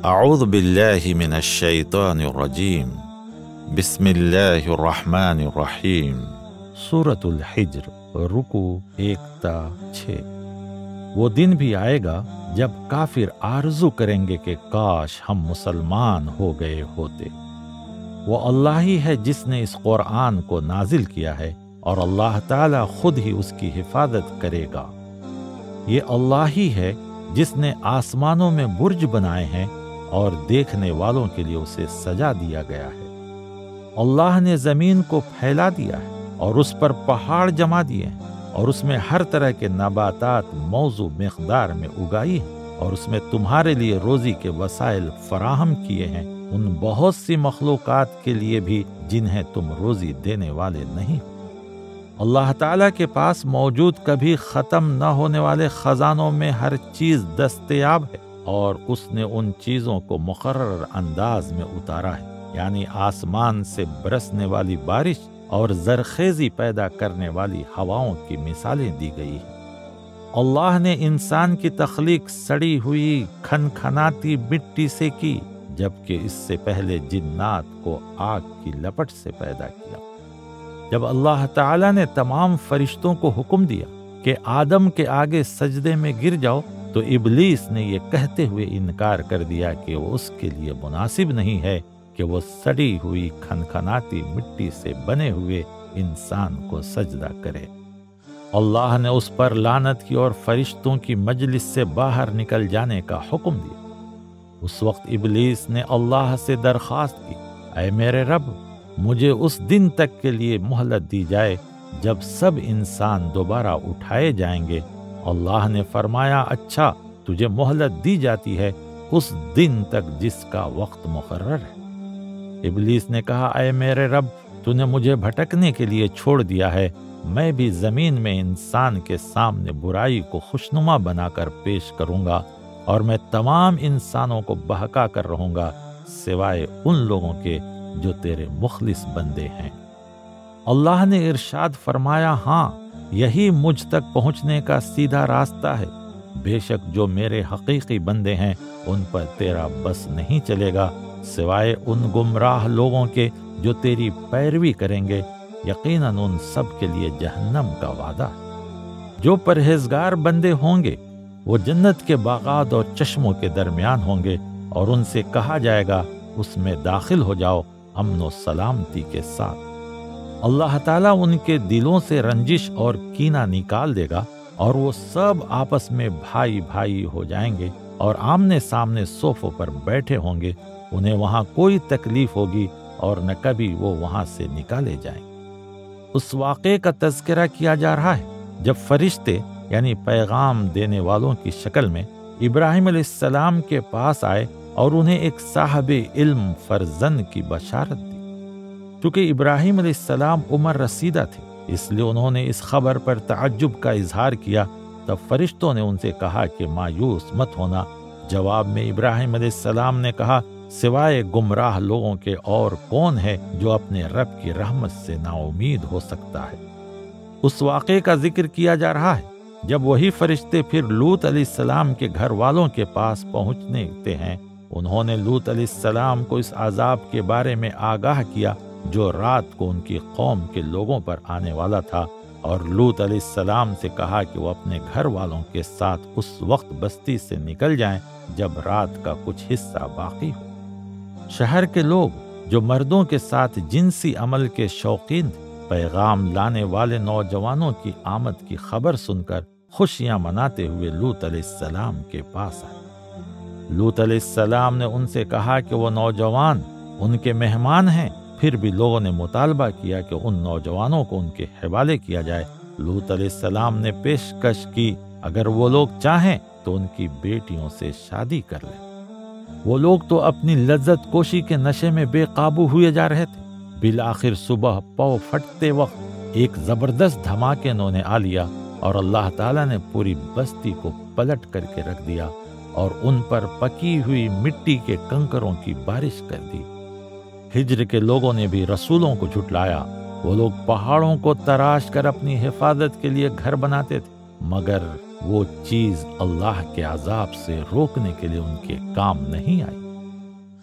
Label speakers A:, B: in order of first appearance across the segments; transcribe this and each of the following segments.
A: اعوذ باللہ من الشیطان الرجیم بسم اللہ الرحمن الرحیم۔
B: سورۃ الحجر، رکو 1 تا 6۔ وہ دن بھی آئے گا جب کافر آرزو کریں گے کہ کاش ہم مسلمان ہو گئے ہوتے۔ وہ اللہ ہی ہے جس نے اس قرآن کو نازل کیا ہے، اور اللہ تعالی خود ہی اس کی حفاظت کرے گا۔ یہ اللہ ہی ہے جس نے آسمانوں میں برج بنائے ہیں اور دیکھنے والوں کے لیے اسے سجا دیا گیا ہے۔ اللہ نے زمین کو پھیلا دیا ہے اور اس پر پہاڑ جما دیے ہیں، اور اس میں ہر طرح کے نباتات موزوں مقدار میں اگائی ہیں، اور اس میں تمہارے لیے روزی کے وسائل فراہم کیے ہیں، ان بہت سی مخلوقات کے لیے بھی جنہیں تم روزی دینے والے نہیں ہو۔ اللہ تعالیٰ کے پاس موجود کبھی ختم نہ ہونے والے خزانوں میں ہر چیز دستیاب ہے، اور اس نے ان چیزوں کو مقرر انداز میں اتارا ہے، یعنی آسمان سے برسنے والی بارش اور زرخیزی پیدا کرنے والی ہواؤں کی مثالیں دی گئی ہیں۔ اللہ نے انسان کی تخلیق سڑی ہوئی کھنکھناتی مٹی سے کی، جبکہ اس سے پہلے جنات کو آگ کی لپٹ سے پیدا کیا۔ جب اللہ تعالیٰ نے تمام فرشتوں کو حکم دیا کہ آدم کے آگے سجدے میں گر جاؤ، تو ابلیس نے یہ کہتے ہوئے انکار کر دیا کہ وہ اس کے لیے مناسب نہیں ہے کہ وہ سڑی ہوئی کھنکھناتی مٹی سے بنے ہوئے انسان کو سجدہ کرے۔ اللہ نے اس پر لعنت کی اور فرشتوں کی مجلس سے باہر نکل جانے کا حکم دیا۔ اس وقت ابلیس نے اللہ سے درخواست کی، اے میرے رب، مجھے اس دن تک کے لیے مہلت دی جائے جب سب انسان دوبارہ اٹھائے جائیں گے۔ اللہ نے فرمایا، اچھا، تجھے مہلت دی جاتی ہے اس دن تک جس کا وقت مقرر ہے۔ ابلیس نے کہا، اے میرے رب، تو نے مجھے بھٹکنے کے لیے چھوڑ دیا ہے، میں بھی زمین میں انسان کے سامنے برائی کو خوشنما بنا کر پیش کروں گا، اور میں تمام انسانوں کو بہکا کر رہوں گا سوائے ان لوگوں کے جو تیرے مخلص بندے ہیں۔ اللہ نے ارشاد فرمایا، ہاں، یہی مجھ تک پہنچنے کا سیدھا راستہ ہے، بے شک جو میرے حقیقی بندے ہیں ان پر تیرا بس نہیں چلے گا سوائے ان گمراہ لوگوں کے جو تیری پیروی کریں گے، یقیناً ان سب کے لیے جہنم کا وعدہ ہے۔ جو پرہیزگار بندے ہوں گے وہ جنت کے باغات اور چشموں کے درمیان ہوں گے، اور ان سے کہا جائے گا، اس میں داخل ہو جاؤ امن و سلامتی کے ساتھ۔ اللہ تعالیٰ ان کے دلوں سے رنجش اور کینہ نکال دے گا، اور وہ سب آپس میں بھائی بھائی ہو جائیں گے اور آمنے سامنے صوفوں پر بیٹھے ہوں گے۔ انہیں وہاں کوئی تکلیف ہوگی اور نہ کبھی وہ وہاں سے نکالے جائیں۔ اس واقعے کا تذکرہ کیا جا رہا ہے جب فرشتے یعنی پیغام دینے والوں کی شکل میں ابراہیم علیہ السلام کے پاس آئے اور انہیں ایک صاحب علم فرزند کی بشارت دی۔ چونکہ ابراہیم علیہ السلام عمر رسیدہ تھے، اس لیے انہوں نے اس خبر پر تعجب کا اظہار کیا۔ تب فرشتوں نے ان سے کہا کہ مایوس مت ہونا۔ جواب میں ابراہیم علیہ السلام نے کہا، سوائے گمراہ لوگوں کے اور کون ہے جو اپنے رب کی رحمت سے نا امید ہو سکتا ہے۔ اس واقعے کا ذکر کیا جا رہا ہے جب وہی فرشتے پھر لوط علیہ السلام کے گھر والوں کے پاس پہنچتے ہیں۔ انہوں نے لوط علیہ السلام کو اس عذاب کے بارے میں آگاہ کیا جو رات کو ان کی قوم کے لوگوں پر آنے والا تھا، اور لوط علیہ السلام سے کہا کہ وہ اپنے گھر والوں کے ساتھ اس وقت بستی سے نکل جائیں جب رات کا کچھ حصہ باقی ہو۔ شہر کے لوگ جو مردوں کے ساتھ جنسی عمل کے شوقین تھے، پیغام لانے والے نوجوانوں کی آمد کی خبر سن کر خوشیاں مناتے ہوئے لوط علیہ السلام کے پاس آئے۔ لوط علیہ السلام نے ان سے کہا کہ وہ نوجوان ان کے مہمان ہیں، پھر بھی لوگوں نے مطالبہ کیا کہ ان نوجوانوں کو ان کے حوالے کیا جائے۔ لوط علیہ السلام نے پیشکش کی، اگر وہ لوگ چاہیں تو ان کی بیٹیوں سے شادی کر لیں۔ وہ لوگ تو اپنی لذت کوشی کے نشے میں بے قابو ہوئے جا رہے تھے۔ بالآخر صبح پاؤ پھٹتے وقت ایک زبردست دھماکے انہوں نے آ لیا، اور اللہ تعالیٰ نے پوری بستی کو پلٹ کر کے رکھ دیا اور ان پر پکی ہوئی مٹی کے کنکروں کی بارش کر دی۔ ہجر کے لوگوں نے بھی رسولوں کو جھٹلایا۔ وہ لوگ پہاڑوں کو تراش کر اپنی حفاظت کے لیے گھر بناتے تھے، مگر وہ چیز اللہ کے عذاب سے روکنے کے لیے ان کے کام نہیں آئی۔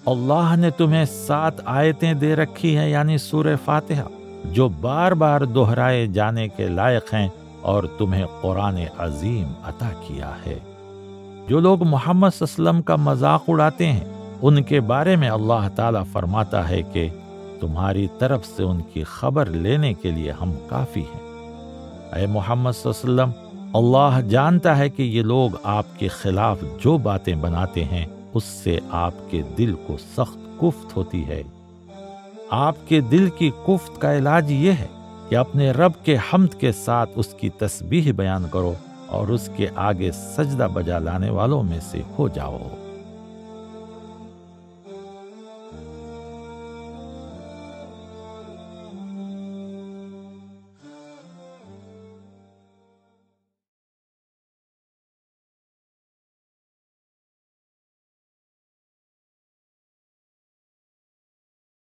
B: اللہ نے تمہیں 7 آیتیں دے رکھی ہیں، یعنی سورہ فاتحہ، جو بار بار دہرائے جانے کے لائق ہیں، اور تمہیں قرآن عظیم عطا کیا ہے۔ جو لوگ محمد صلی اللہ علیہ وسلم کا مذاق اڑاتے ہیں، ان کے بارے میں اللہ تعالیٰ فرماتا ہے کہ تمہاری طرف سے ان کی خبر لینے کے لیے ہم کافی ہیں۔ اے محمد صلی اللہ علیہ وسلم، اللہ جانتا ہے کہ یہ لوگ آپ کے خلاف جو باتیں بناتے ہیں اس سے آپ کے دل کو سخت کفت ہوتی ہے۔ آپ کے دل کی کفت کا علاج یہ ہے کہ اپنے رب کے حمد کے ساتھ اس کی تسبیح بیان کرو اور اس کے آگے سجدہ بجا لانے والوں میں سے ہو جاؤ۔